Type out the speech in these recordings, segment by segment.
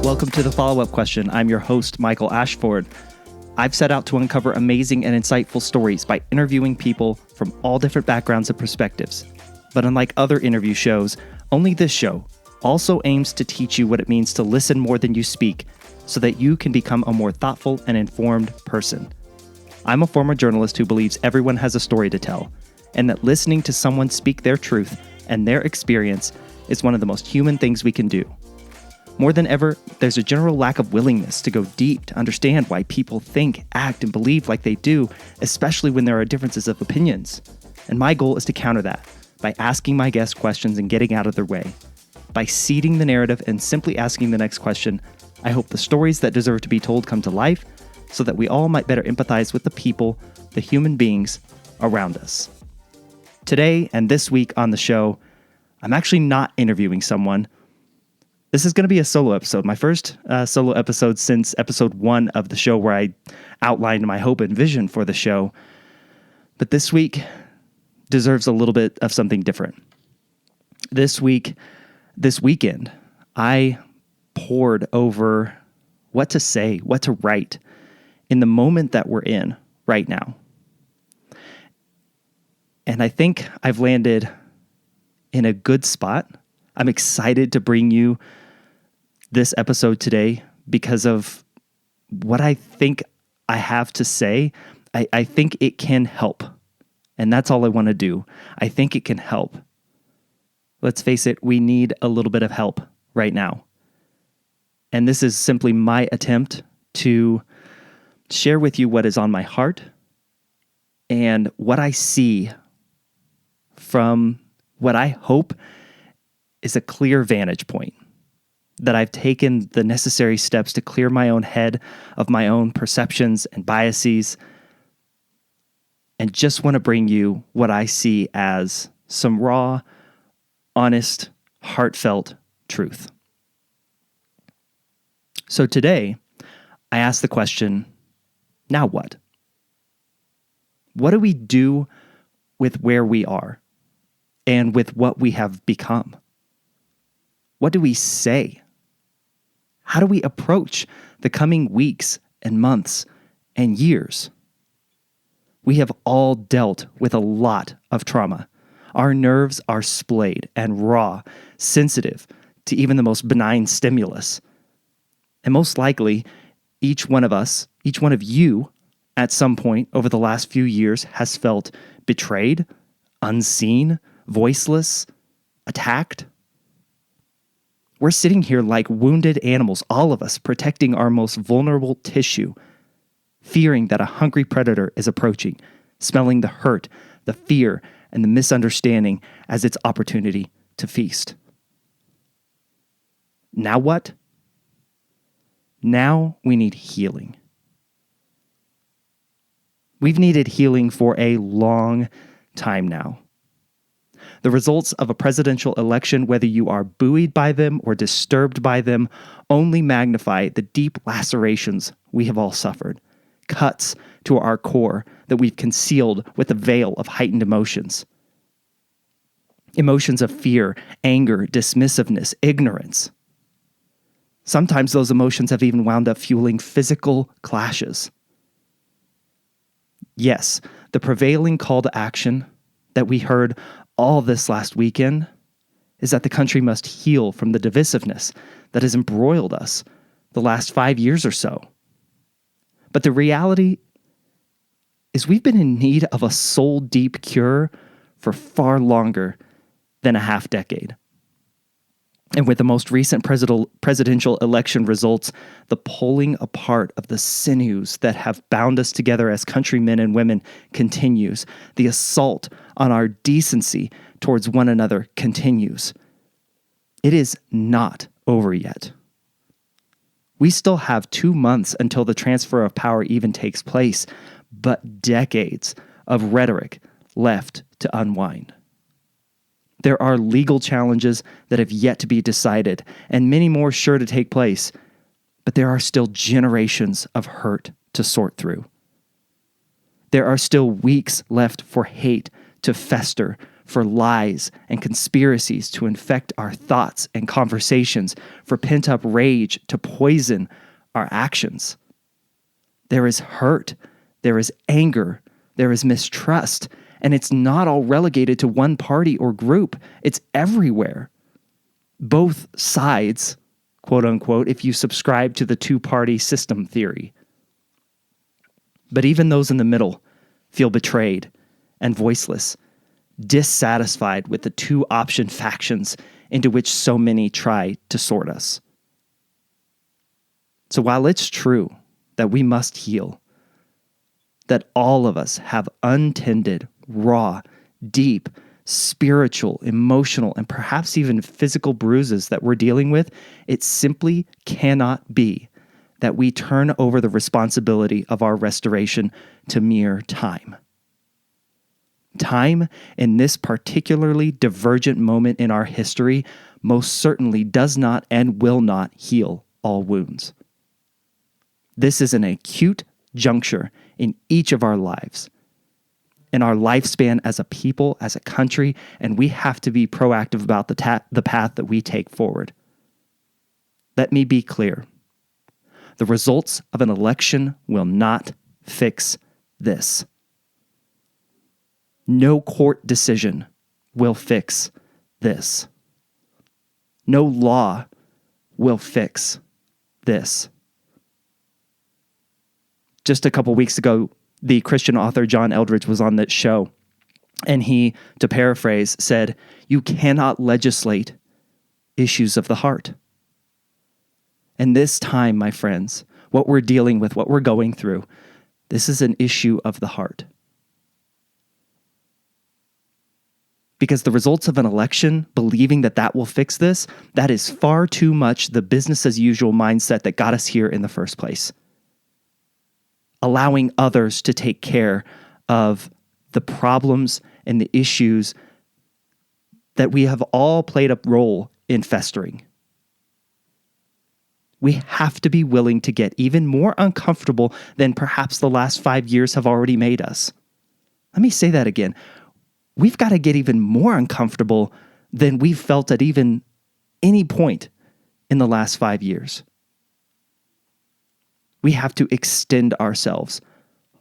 Welcome to the follow-up question. I'm your host, Michael Ashford. I've set out to uncover amazing and insightful stories by interviewing people from all different backgrounds and perspectives. But unlike other interview shows, only this show also aims to teach you what it means to listen more than you speak so that you can become a more thoughtful and informed person. I'm a former journalist who believes everyone has a story to tell, and that listening to someone speak their truth and their experience is one of the most human things we can do. More than ever, there's a general lack of willingness to go deep to understand why people think, act, and believe like they do, especially when there are differences of opinions. And my goal is to counter that by asking my guests questions and getting out of their way. By seeding the narrative and simply asking the next question, I hope the stories that deserve to be told come to life so that we all might better empathize with the people, the human beings around us. Today and this week on the show, I'm actually not interviewing someone. This is going to be a solo episode, my first solo episode since episode 1 of the show where I outlined my hope and vision for the show. But this week deserves a little bit of something different. This weekend, I pored over what to say, what to write in the moment that we're in right now. And I think I've landed in a good spot. I'm excited to bring you this episode today because of what I think I have to say. I think it can help. And that's all I want to do. I think it can help. Let's face it, we need a little bit of help right now. And this is simply my attempt to share with you what is on my heart and what I see from what I hope is a clear vantage point, that I've taken the necessary steps to clear my own head of my own perceptions and biases, and just want to bring you what I see as some raw, honest, heartfelt truth. So today, I ask the question, now what? What do we do with where we are and with what we have become? What do we say? How do we approach the coming weeks and months and years? We have all dealt with a lot of trauma. Our nerves are splayed and raw, sensitive to even the most benign stimulus. And most likely, each one of us, each one of you, at some point over the last few years has felt betrayed, unseen, voiceless, attacked. We're sitting here like wounded animals, all of us protecting our most vulnerable tissue, fearing that a hungry predator is approaching, smelling the hurt, the fear, and the misunderstanding as its opportunity to feast. Now what? Now we need healing. We've needed healing for a long time now. The results of a presidential election, whether you are buoyed by them or disturbed by them, only magnify the deep lacerations we have all suffered, cuts to our core that we've concealed with a veil of heightened emotions. Emotions of fear, anger, dismissiveness, ignorance. Sometimes those emotions have even wound up fueling physical clashes. Yes, the prevailing call to action that we heard all this last weekend is that the country must heal from the divisiveness that has embroiled us the last 5 years or so. But the reality is we've been in need of a soul-deep cure for far longer than a half decade. And with the most recent presidential election results, the pulling apart of the sinews that have bound us together as countrymen and women continues. The assault on our decency towards one another continues. It is not over yet. We still have 2 months until the transfer of power even takes place, but decades of rhetoric left to unwind. There are legal challenges that have yet to be decided, and many more sure to take place, but there are still generations of hurt to sort through. There are still weeks left for hate to fester, for lies and conspiracies to infect our thoughts and conversations, for pent-up rage to poison our actions. There is hurt, there is anger, there is mistrust, and it's not all relegated to one party or group. It's everywhere. Both sides, quote unquote, if you subscribe to the two-party system theory. But even those in the middle feel betrayed and voiceless, dissatisfied with the two-option factions into which so many try to sort us. So while it's true that we must heal, that all of us have untended, raw, deep, spiritual, emotional, and perhaps even physical bruises that we're dealing with, it simply cannot be that we turn over the responsibility of our restoration to mere time. Time, in this particularly divergent moment in our history, most certainly does not and will not heal all wounds. This is an acute juncture in each of our lives, in our lifespan as a people, as a country, and we have to be proactive about the path that we take forward. Let me be clear. The results of an election will not fix this. No court decision will fix this. No law will fix this. Just a couple weeks ago, the Christian author John Eldredge was on that show, and he, to paraphrase, said, "You cannot legislate issues of the heart." And this time, my friends, what we're dealing with, what we're going through, this is an issue of the heart. Because the results of an election, believing that that will fix this, that is far too much the business as usual mindset that got us here in the first place. Allowing others to take care of the problems and the issues that we have all played a role in festering. We have to be willing to get even more uncomfortable than perhaps the last 5 years have already made us. Let me say that again. We've got to get even more uncomfortable than we've felt at even any point in the last 5 years. We have to extend ourselves,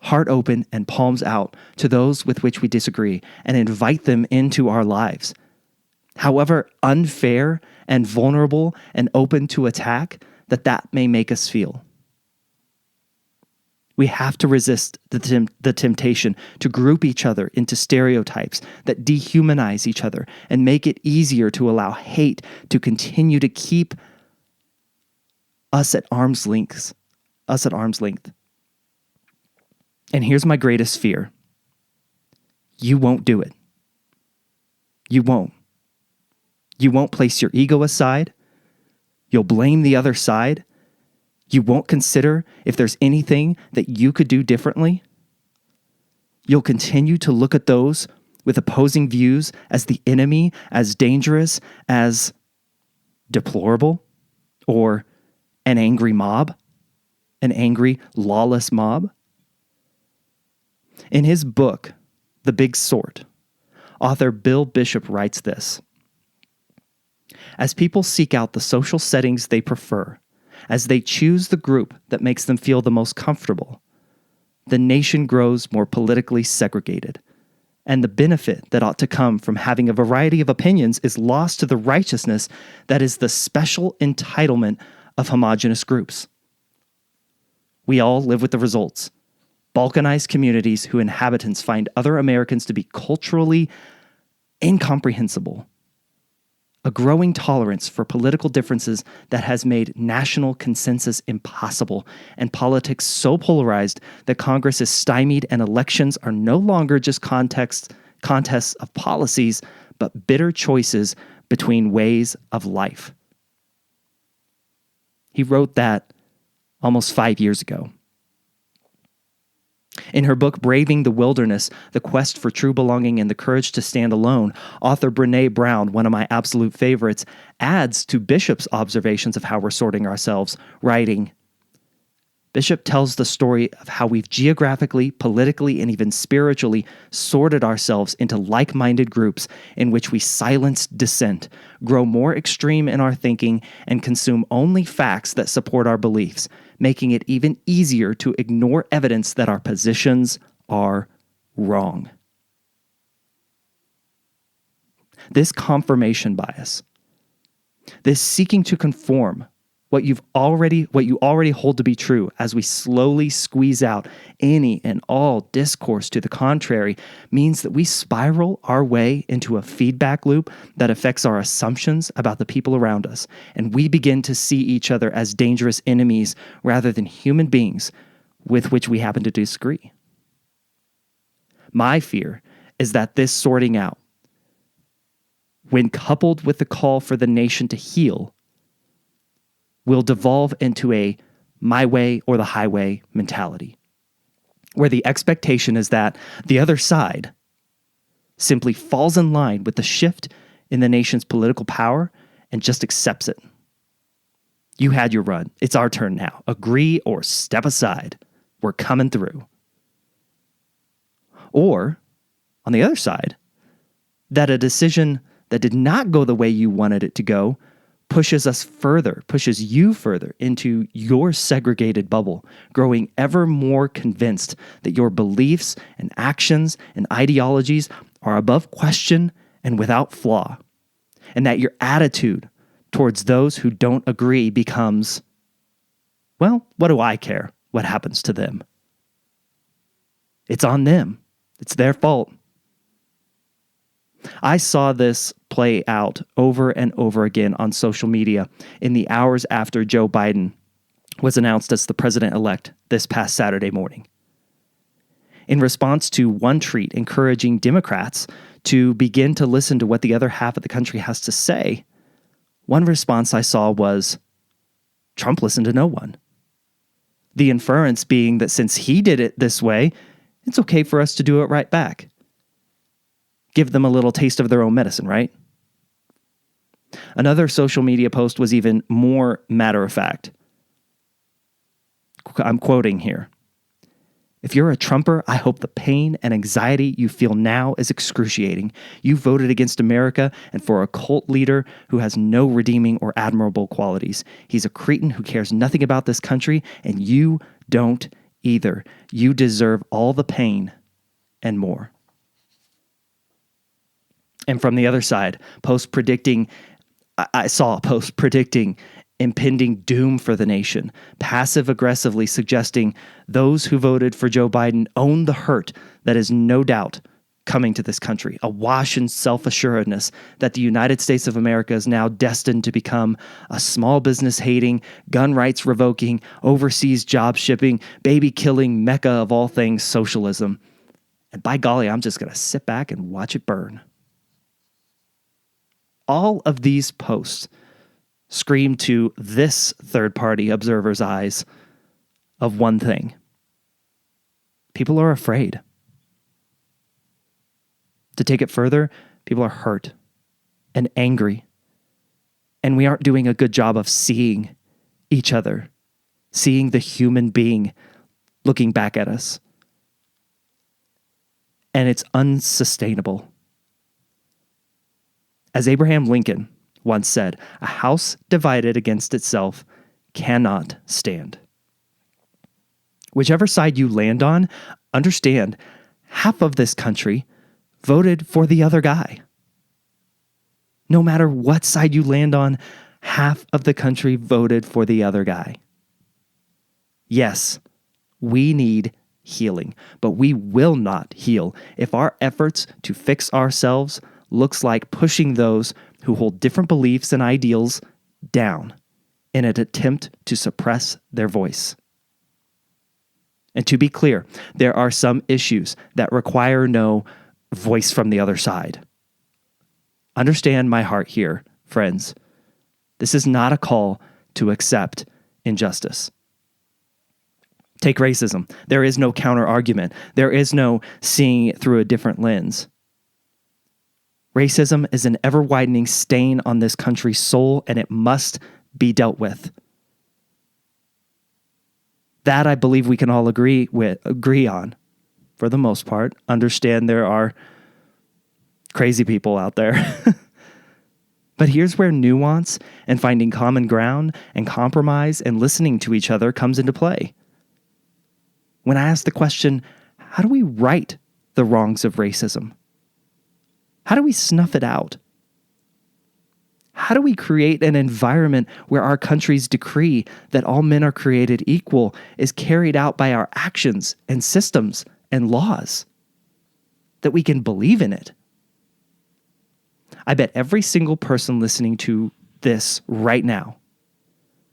heart open and palms out, to those with which we disagree and invite them into our lives. However unfair and vulnerable and open to attack that may make us feel. We have to resist the temptation to group each other into stereotypes that dehumanize each other and make it easier to allow hate to continue to keep us at arm's length. And here's my greatest fear. You won't do it. You won't. You won't place your ego aside. You'll blame the other side. You won't consider if there's anything that you could do differently. You'll continue to look at those with opposing views as the enemy, as dangerous, as deplorable, or an angry mob, an angry, lawless mob. In his book, The Big Sort, author Bill Bishop writes this: as people seek out the social settings they prefer, as they choose the group that makes them feel the most comfortable, the nation grows more politically segregated, and the benefit that ought to come from having a variety of opinions is lost to the righteousness that is the special entitlement of homogeneous groups. We all live with the results. Balkanized communities whose inhabitants find other Americans to be culturally incomprehensible. A growing tolerance for political differences that has made national consensus impossible, and politics so polarized that Congress is stymied and elections are no longer just contests of policies, but bitter choices between ways of life. He wrote that almost 5 years ago. In her book, Braving the Wilderness, The Quest for True Belonging and the Courage to Stand Alone, author Brené Brown, one of my absolute favorites, adds to Bishop's observations of how we're sorting ourselves, writing, Bishop tells the story of how we've geographically, politically, and even spiritually sorted ourselves into like-minded groups in which we silence dissent, grow more extreme in our thinking, and consume only facts that support our beliefs, making it even easier to ignore evidence that our positions are wrong. This confirmation bias, this seeking to conform what you already hold to be true as we slowly squeeze out any and all discourse to the contrary, means that we spiral our way into a feedback loop that affects our assumptions about the people around us, and we begin to see each other as dangerous enemies rather than human beings with which we happen to disagree. My fear is that this sorting out, when coupled with the call for the nation to heal, will devolve into a my way or the highway mentality, where the expectation is that the other side simply falls in line with the shift in the nation's political power and just accepts it. You had your run. It's our turn now. Agree or step aside. We're coming through. Or, on the other side, that a decision that did not go the way you wanted it to go pushes you further into your segregated bubble, growing ever more convinced that your beliefs and actions and ideologies are above question and without flaw, and that your attitude towards those who don't agree becomes, well, what do I care what happens to them? It's on them. It's their fault. I saw this play out over and over again on social media in the hours after Joe Biden was announced as the president-elect this past Saturday morning. In response to one tweet encouraging Democrats to begin to listen to what the other half of the country has to say, one response I saw was, Trump listened to no one. The inference being that since he did it this way, it's okay for us to do it right back. Give them a little taste of their own medicine, right? Another social media post was even more matter-of-fact. I'm quoting here. If you're a Trumper, I hope the pain and anxiety you feel now is excruciating. You voted against America and for a cult leader who has no redeeming or admirable qualities. He's a cretin who cares nothing about this country, and you don't either. You deserve all the pain and more. And from the other side, I saw a post predicting impending doom for the nation, passive-aggressively suggesting those who voted for Joe Biden own the hurt that is no doubt coming to this country, awash in self-assuredness that the United States of America is now destined to become a small business-hating, gun rights revoking, overseas job shipping, baby-killing mecca of all things socialism. And by golly, I'm just going to sit back and watch it burn. All of these posts scream to this third-party observer's eyes of one thing. People are afraid. To take it further, people are hurt and angry, and we aren't doing a good job of seeing each other, seeing the human being looking back at us. And it's unsustainable. As Abraham Lincoln once said, a house divided against itself cannot stand. Whichever side you land on, understand half of this country voted for the other guy. No matter what side you land on, half of the country voted for the other guy. Yes, we need healing, but we will not heal if our efforts to fix ourselves looks like pushing those who hold different beliefs and ideals down in an attempt to suppress their voice. And to be clear, there are some issues that require no voice from the other side. Understand my heart here, friends. This is not a call to accept injustice. Take racism. There is no counter-argument. There is no seeing it through a different lens. Racism is an ever-widening stain on this country's soul, and it must be dealt with. That I believe we can all agree on, for the most part. Understand there are crazy people out there. But here's where nuance and finding common ground and compromise and listening to each other comes into play. When I ask the question, how do we right the wrongs of racism? How do we snuff it out? How do we create an environment where our country's decree that all men are created equal is carried out by our actions and systems and laws? That we can believe in it? I bet every single person listening to this right now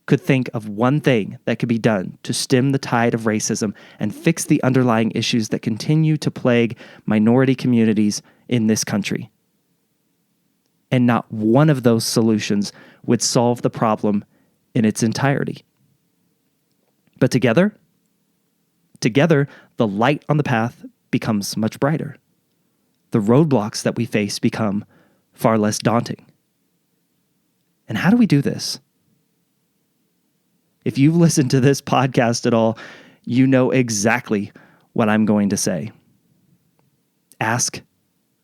could think of one thing that could be done to stem the tide of racism and fix the underlying issues that continue to plague minority communities in this country. And not one of those solutions would solve the problem in its entirety. But together, the light on the path becomes much brighter. The roadblocks that we face become far less daunting. And how do we do this? If you've listened to this podcast at all, you know exactly what I'm going to say. Ask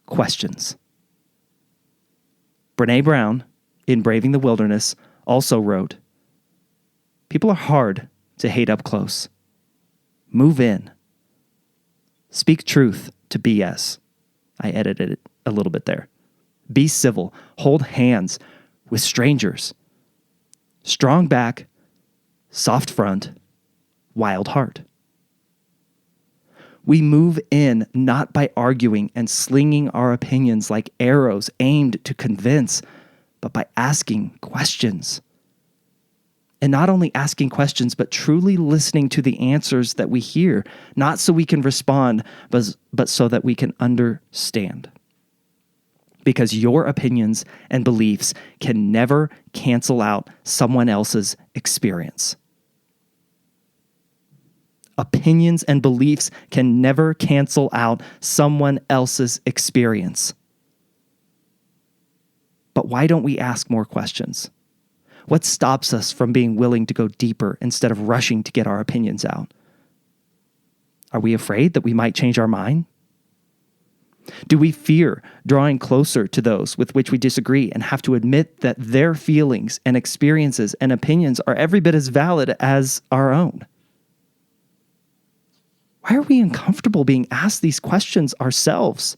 questions. Brené Brown, in Braving the Wilderness, also wrote, "People are hard to hate up close. Move in. Speak truth to BS." I edited it a little bit there. Be civil. Hold hands with strangers. Strong back, soft front, wild heart. We move in not by arguing and slinging our opinions like arrows aimed to convince, but by asking questions. And not only asking questions, but truly listening to the answers that we hear, not so we can respond, but so that we can understand. Because your opinions and beliefs can never cancel out someone else's experience. Opinions and beliefs can never cancel out someone else's experience. But why don't we ask more questions? What stops us from being willing to go deeper instead of rushing to get our opinions out? Are we afraid that we might change our mind? Do we fear drawing closer to those with which we disagree and have to admit that their feelings and experiences and opinions are every bit as valid as our own? Why are we uncomfortable being asked these questions ourselves?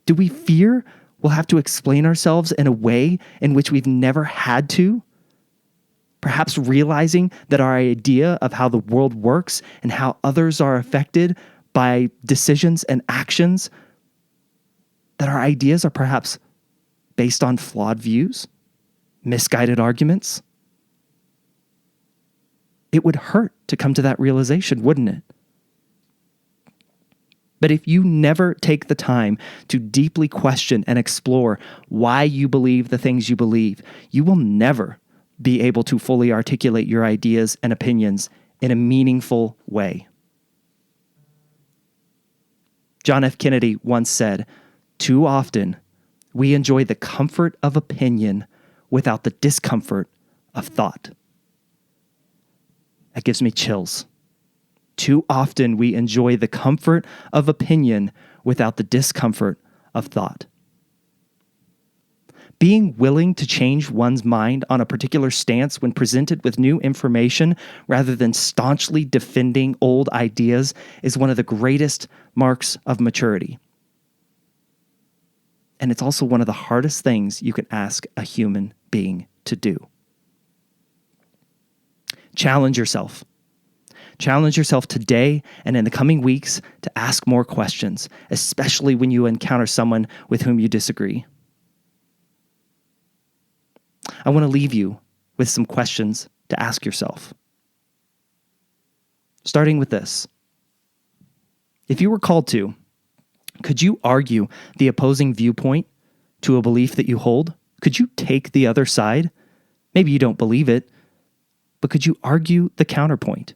Do we fear we'll have to explain ourselves in a way in which we've never had to? Perhaps realizing that our idea of how the world works and how others are affected by decisions and actions, that our ideas are perhaps based on flawed views, misguided arguments. It would hurt to come to that realization, wouldn't it? But if you never take the time to deeply question and explore why you believe the things you believe, you will never be able to fully articulate your ideas and opinions in a meaningful way. John F. Kennedy once said, "Too often, we enjoy the comfort of opinion without the discomfort of thought." That gives me chills. Too often, we enjoy the comfort of opinion without the discomfort of thought. Being willing to change one's mind on a particular stance when presented with new information rather than staunchly defending old ideas is one of the greatest marks of maturity. And it's also one of the hardest things you can ask a human being to do. Challenge yourself. Challenge yourself today and in the coming weeks to ask more questions, especially when you encounter someone with whom you disagree. I want to leave you with some questions to ask yourself. Starting with this. If you were called to, could you argue the opposing viewpoint to a belief that you hold? Could you take the other side? Maybe you don't believe it, but could you argue the counterpoint?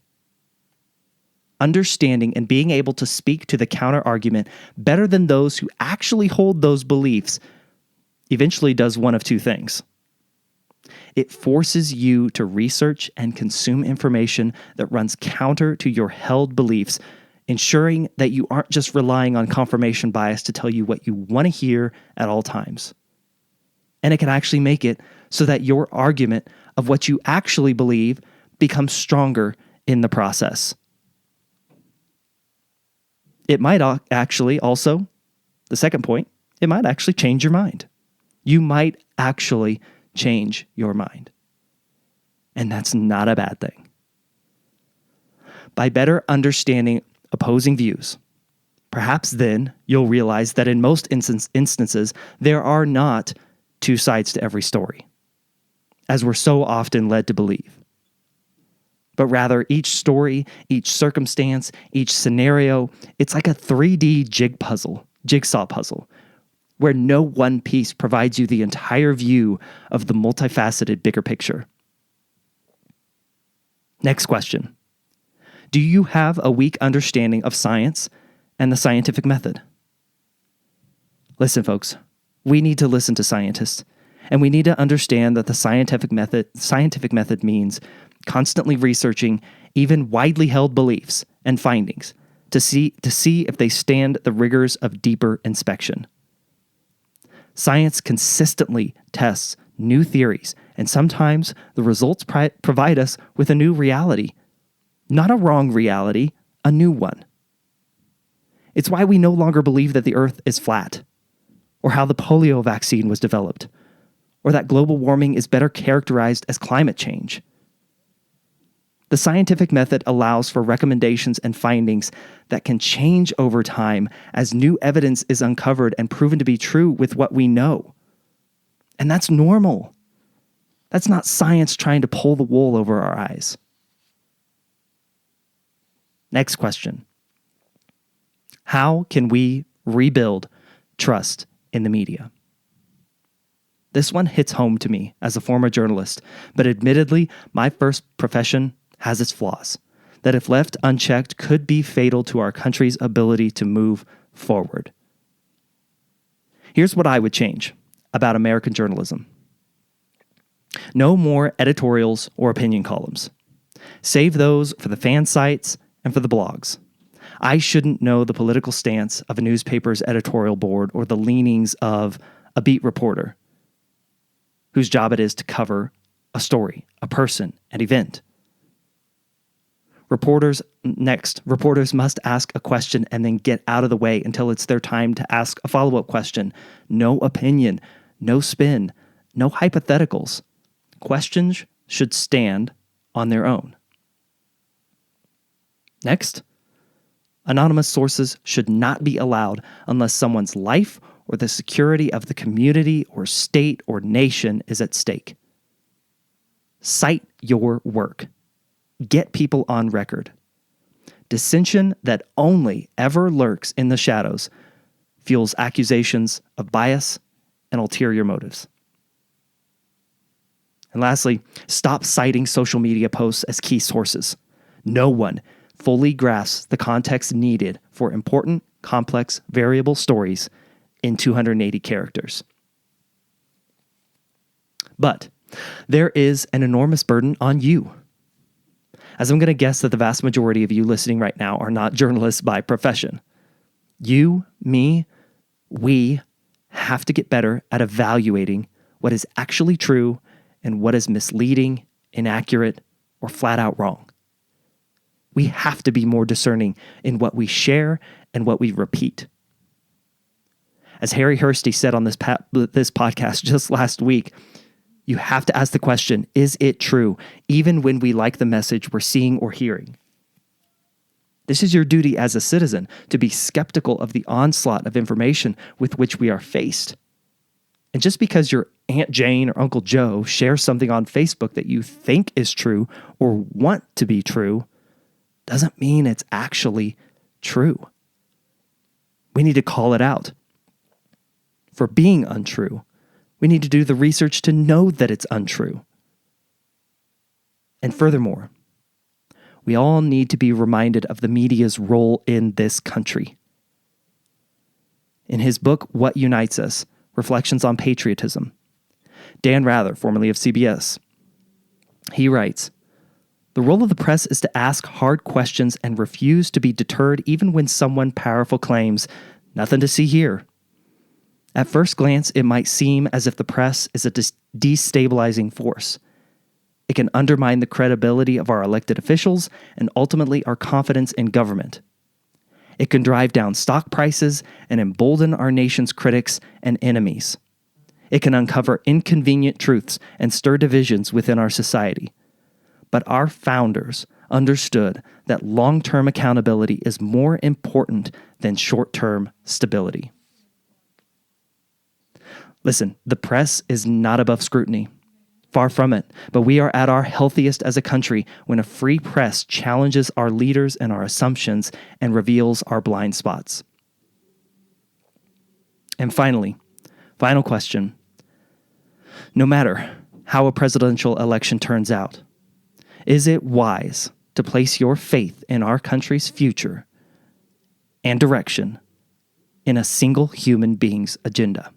Understanding and being able to speak to the counter argument better than those who actually hold those beliefs eventually does one of two things. It forces you to research and consume information that runs counter to your held beliefs, ensuring that you aren't just relying on confirmation bias to tell you what you want to hear at all times. And it can actually make it so that your argument of what you actually believe becomes stronger in the process. It might actually also, the second point, it might actually change your mind. You might actually change your mind. And that's not a bad thing. By better understanding opposing views, perhaps then you'll realize that in most instances, there are not two sides to every story, as we're so often led to believe. But rather, each story, each circumstance, each scenario, it's like a 3D jigsaw puzzle, where no one piece provides you the entire view of the multifaceted bigger picture. Next question. Do you have a weak understanding of science and the scientific method? Listen, folks, we need to listen to scientists, and we need to understand that the scientific method means constantly researching even widely held beliefs and findings to see if they stand the rigors of deeper inspection. Science consistently tests new theories, and sometimes the results provide us with a new reality. Not a wrong reality, a new one. It's why we no longer believe that the Earth is flat, or how the polio vaccine was developed, or that global warming is better characterized as climate change. The scientific method allows for recommendations and findings that can change over time as new evidence is uncovered and proven to be true with what we know. And that's normal. That's not science trying to pull the wool over our eyes. Next question. How can we rebuild trust in the media? This one hits home to me as a former journalist, but admittedly, my first profession has its flaws that, if left unchecked, could be fatal to our country's ability to move forward. Here's what I would change about American journalism. No more editorials or opinion columns. Save those for the fan sites and for the blogs. I shouldn't know the political stance of a newspaper's editorial board or the leanings of a beat reporter whose job it is to cover a story, a person, an event. Reporters must ask a question and then get out of the way until it's their time to ask a follow-up question. No opinion, no spin, no hypotheticals. Questions should stand on their own. Next, anonymous sources should not be allowed unless someone's life or the security of the community or state or nation is at stake. Cite your work. Get people on record. Dissension that only ever lurks in the shadows fuels accusations of bias and ulterior motives. And lastly, stop citing social media posts as key sources. No one fully grasps the context needed for important, complex, variable stories in 280 characters. But there is an enormous burden on you. As I'm going to guess that the vast majority of you listening right now are not journalists by profession. You, me, we have to get better at evaluating what is actually true and what is misleading, inaccurate, or flat out wrong. We have to be more discerning in what we share and what we repeat. As Harry Hursty said on this podcast just last week, you have to ask the question, is it true, even when we like the message we're seeing or hearing? This is your duty as a citizen, to be skeptical of the onslaught of information with which we are faced. And just because your Aunt Jane or Uncle Joe shares something on Facebook that you think is true or want to be true, doesn't mean it's actually true. We need to call it out for being untrue. We need to do the research to know that it's untrue. And furthermore, we all need to be reminded of the media's role in this country. In his book, What Unites Us? Reflections on Patriotism, Dan Rather, formerly of CBS. He writes, "The role of the press is to ask hard questions and refuse to be deterred even when someone powerful claims, 'Nothing to see here.' At first glance, it might seem as if the press is a destabilizing force. It can undermine the credibility of our elected officials and ultimately our confidence in government. It can drive down stock prices and embolden our nation's critics and enemies. It can uncover inconvenient truths and stir divisions within our society. But our founders understood that long-term accountability is more important than short-term stability." Listen, the press is not above scrutiny. Far from it, but we are at our healthiest as a country when a free press challenges our leaders and our assumptions and reveals our blind spots. And finally, final question. No matter how a presidential election turns out, is it wise to place your faith in our country's future and direction in a single human being's agenda?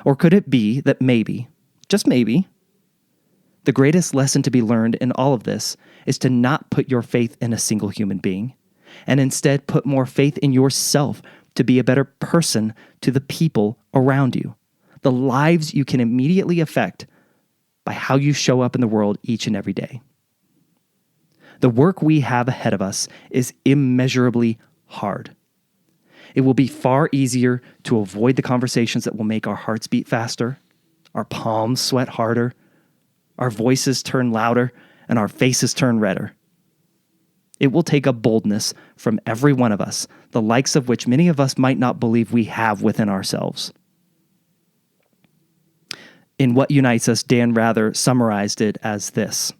Or could it be that maybe, just maybe, the greatest lesson to be learned in all of this is to not put your faith in a single human being, and instead put more faith in yourself to be a better person to the people around you, the lives you can immediately affect by how you show up in the world each and every day. The work we have ahead of us is immeasurably hard. It will be far easier to avoid the conversations that will make our hearts beat faster, our palms sweat harder, our voices turn louder, and our faces turn redder. It will take a boldness from every one of us, the likes of which many of us might not believe we have within ourselves. In What Unites Us, Dan Rather summarized it as this: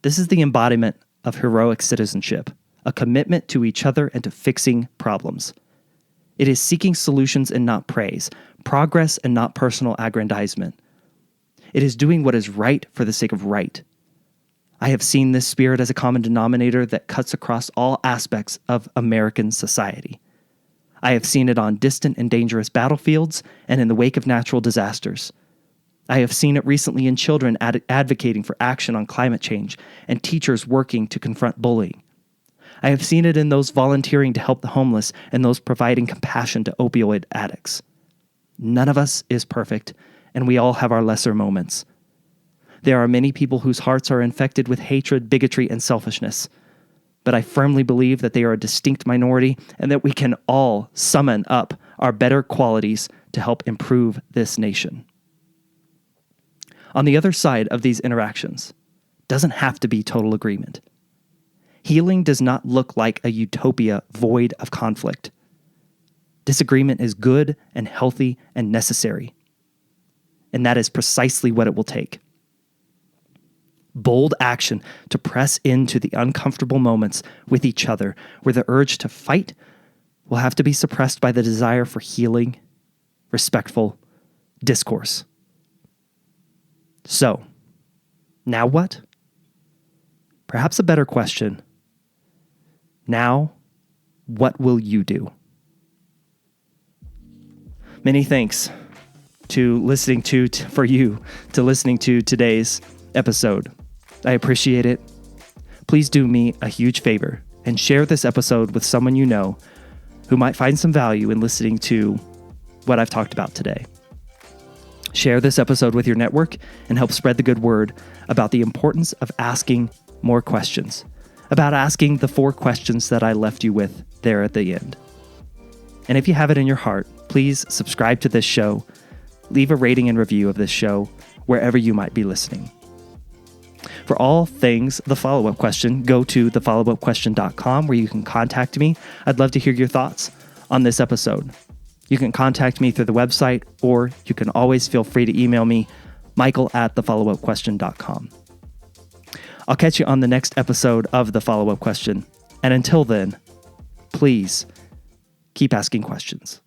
"This is the embodiment of heroic citizenship, a commitment to each other and to fixing problems. It is seeking solutions and not praise, progress and not personal aggrandizement. It is doing what is right for the sake of right. I have seen this spirit as a common denominator that cuts across all aspects of American society. I have seen it on distant and dangerous battlefields and in the wake of natural disasters. I have seen it recently in children advocating for action on climate change and teachers working to confront bullying. I have seen it in those volunteering to help the homeless and those providing compassion to opioid addicts. None of us is perfect, and we all have our lesser moments. There are many people whose hearts are infected with hatred, bigotry, and selfishness. But I firmly believe that they are a distinct minority and that we can all summon up our better qualities to help improve this nation." On the other side of these interactions doesn't have to be total agreement. Healing does not look like a utopia void of conflict. Disagreement is good and healthy and necessary. And that is precisely what it will take. Bold action to press into the uncomfortable moments with each other, where the urge to fight will have to be suppressed by the desire for healing, respectful discourse. So, now what? Perhaps a better question. Now, what will you do? Many thanks to listening to today's episode. I appreciate it. Please do me a huge favor and share this episode with someone you know who might find some value in listening to what I've talked about today. Share this episode with your network and help spread the good word about the importance of asking more questions, about asking the 4 questions that I left you with there at the end. And if you have it in your heart, please subscribe to this show, leave a rating and review of this show wherever you might be listening. For all things The Follow-Up Question, go to thefollowupquestion.com where you can contact me. I'd love to hear your thoughts on this episode. You can contact me through the website, or you can always feel free to email me, michael@thefollowupquestion.com. I'll catch you on the next episode of The Follow-Up Question. And until then, please keep asking questions.